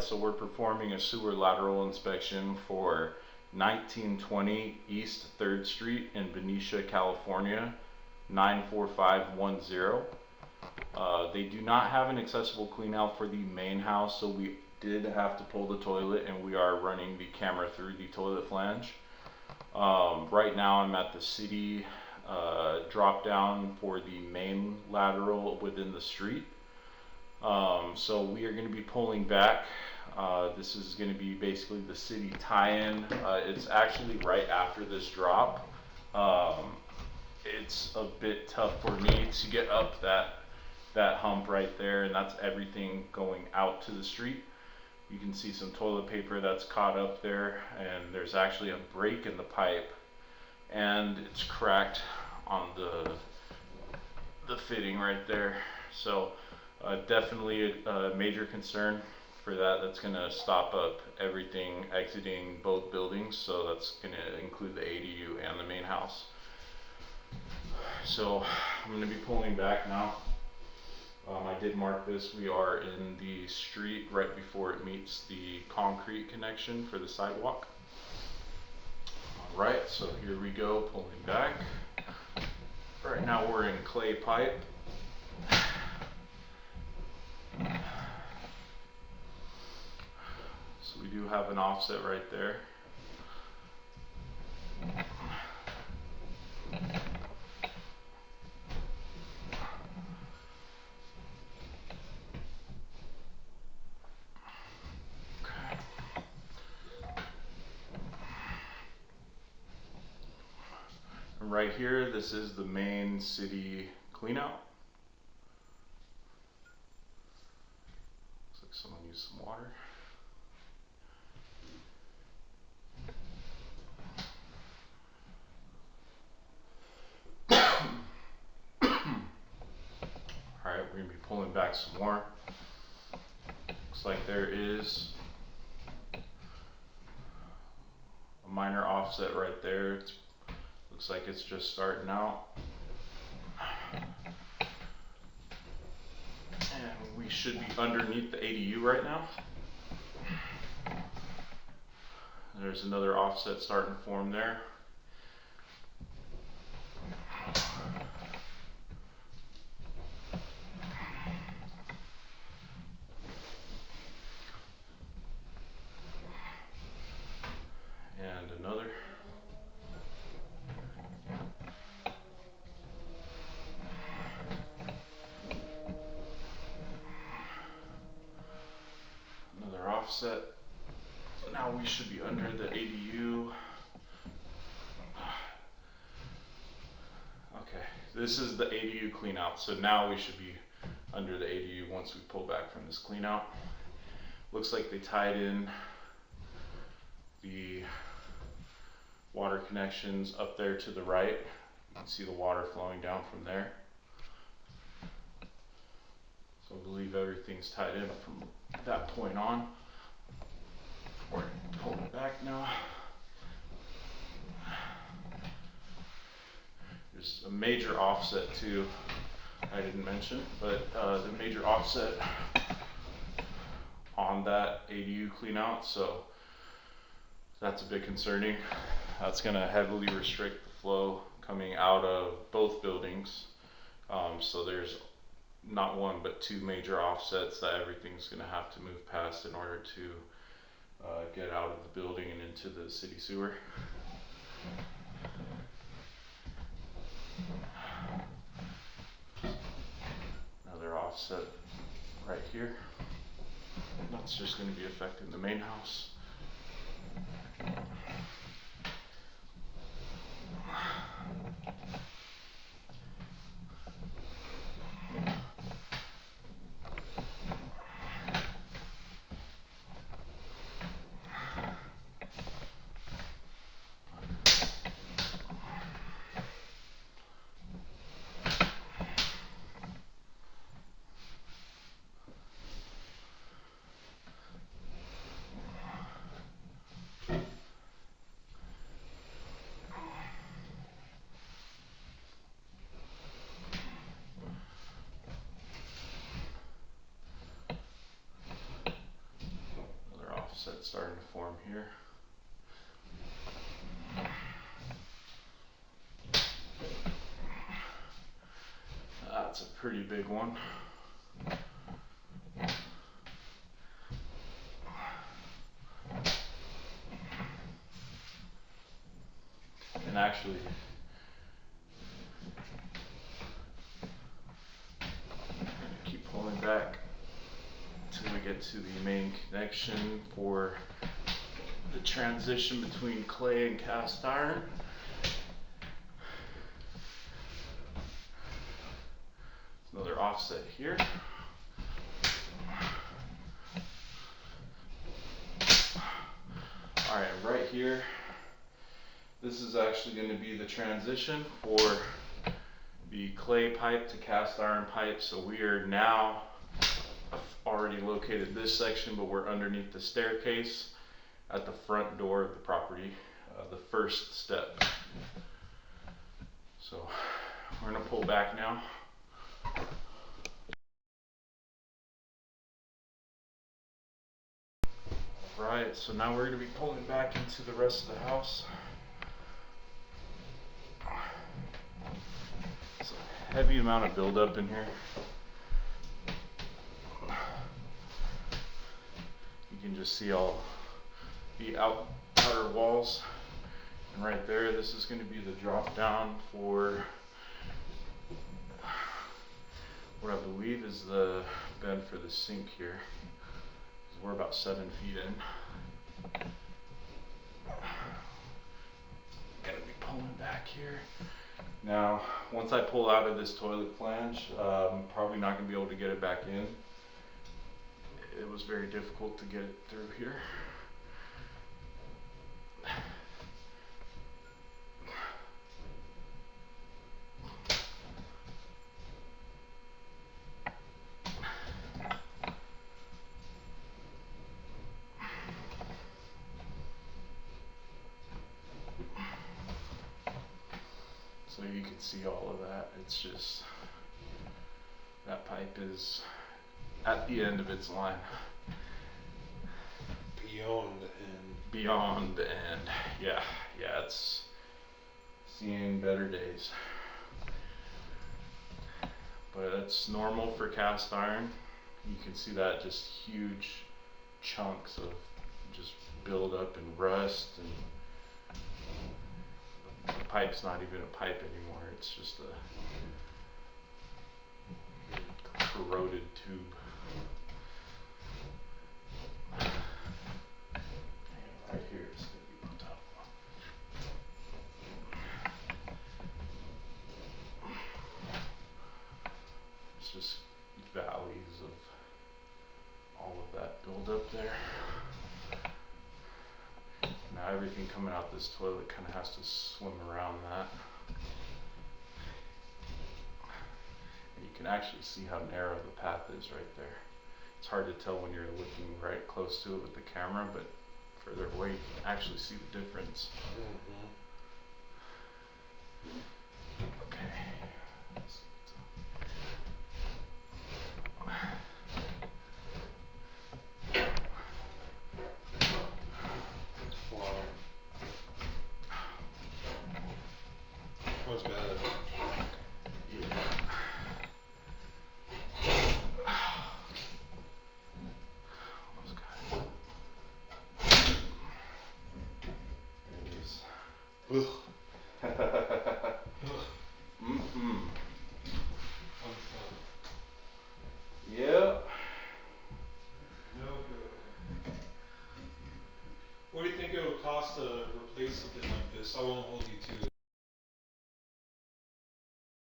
so we're performing a sewer lateral inspection for 1920 East 3rd Street in Benicia, California, 94510. They do not have an accessible clean out for the main house, so we did have to pull the toilet, and we are running the camera through the toilet flange. Right now I'm at the city drop down for the main lateral within the street. So we are going to be pulling back. This is going to be basically the city tie-in. It's actually right after this drop. It's a bit tough for me to get up that hump right there, and that's everything going out to the street. You can see some toilet paper that's caught up there, and there's actually a break in the pipe, and it's cracked on the fitting right there. So definitely a major concern for that. That's going to stop up everything exiting both buildings, so that's going to include the ADU and the main house. So I'm going to be pulling back now. I did mark this. We are in the street right before it meets the concrete connection for the sidewalk. Alright, so here we go, pulling back. Right now we're in clay pipe. So we do have an offset right there. Right here, this is the main city cleanout. Looks like someone used some water. Alright, we're going to be pulling back some more. Looks like there is a minor offset right there. Looks like it's just starting out. And we should be underneath the ADU right now. There's another offset starting to form there. And another. Another offset. Now we should be under the ADU. Okay, this is the ADU clean out. So now we should be under the ADU once we pull back from this clean out. Looks like they tied in the water connections up there to the right. You can see the water flowing down from there. So I believe everything's tied in from that point on. We're pulling it back now. There's a major offset too, I didn't mention, but the major offset on that ADU clean out, so that's a bit concerning. That's going to heavily restrict the flow coming out of both buildings. So there's not one but two major offsets that everything's going to have to move past in order to get out of the building and into the city sewer. Another offset right here. That's just going to be affecting the main house. starting to form here. That's a pretty big one. And actually, keep pulling back until we get to the main connection for the transition between clay and cast iron. Another offset here. All right, right here, this is actually going to be the transition for the clay pipe to cast iron pipe. So we are now already located this section, but we're underneath the staircase at the front door of the property, the first step. So we're going to pull back now. Right, so now we're going to be pulling back into the rest of the house. It's a heavy amount of buildup in here. You can just see all the outer walls. And right there, this is going to be the drop down for what I believe is the bed for the sink here. We're about 7 feet in. Gotta be pulling back here. Now, once I pull out of this toilet flange, I'm probably not gonna be able to get it back in. It was very difficult to get it through here. So you can see all of that. It's just, that pipe is at the end of its line. Beyond the end. Beyond the end. Yeah, it's seeing better days. But it's normal for cast iron. You can see that just huge chunks of just build up and rust, and the pipe's not even a pipe anymore. It's just a corroded tube. And right here is going to be the top one. It's just valleys of all of that buildup there. Now everything coming out this toilet kind of has to swim around that. And you can actually see how narrow the path is right there. It's hard to tell when you're looking right close to it with the camera, but further away you can actually see the difference. Okay. That was bad. Yeah. Almost got it. There it is. Ugh. Mm-hmm. Unfun. Yep. No good. What do you think it would cost to replace something like this? I won't hold you to it.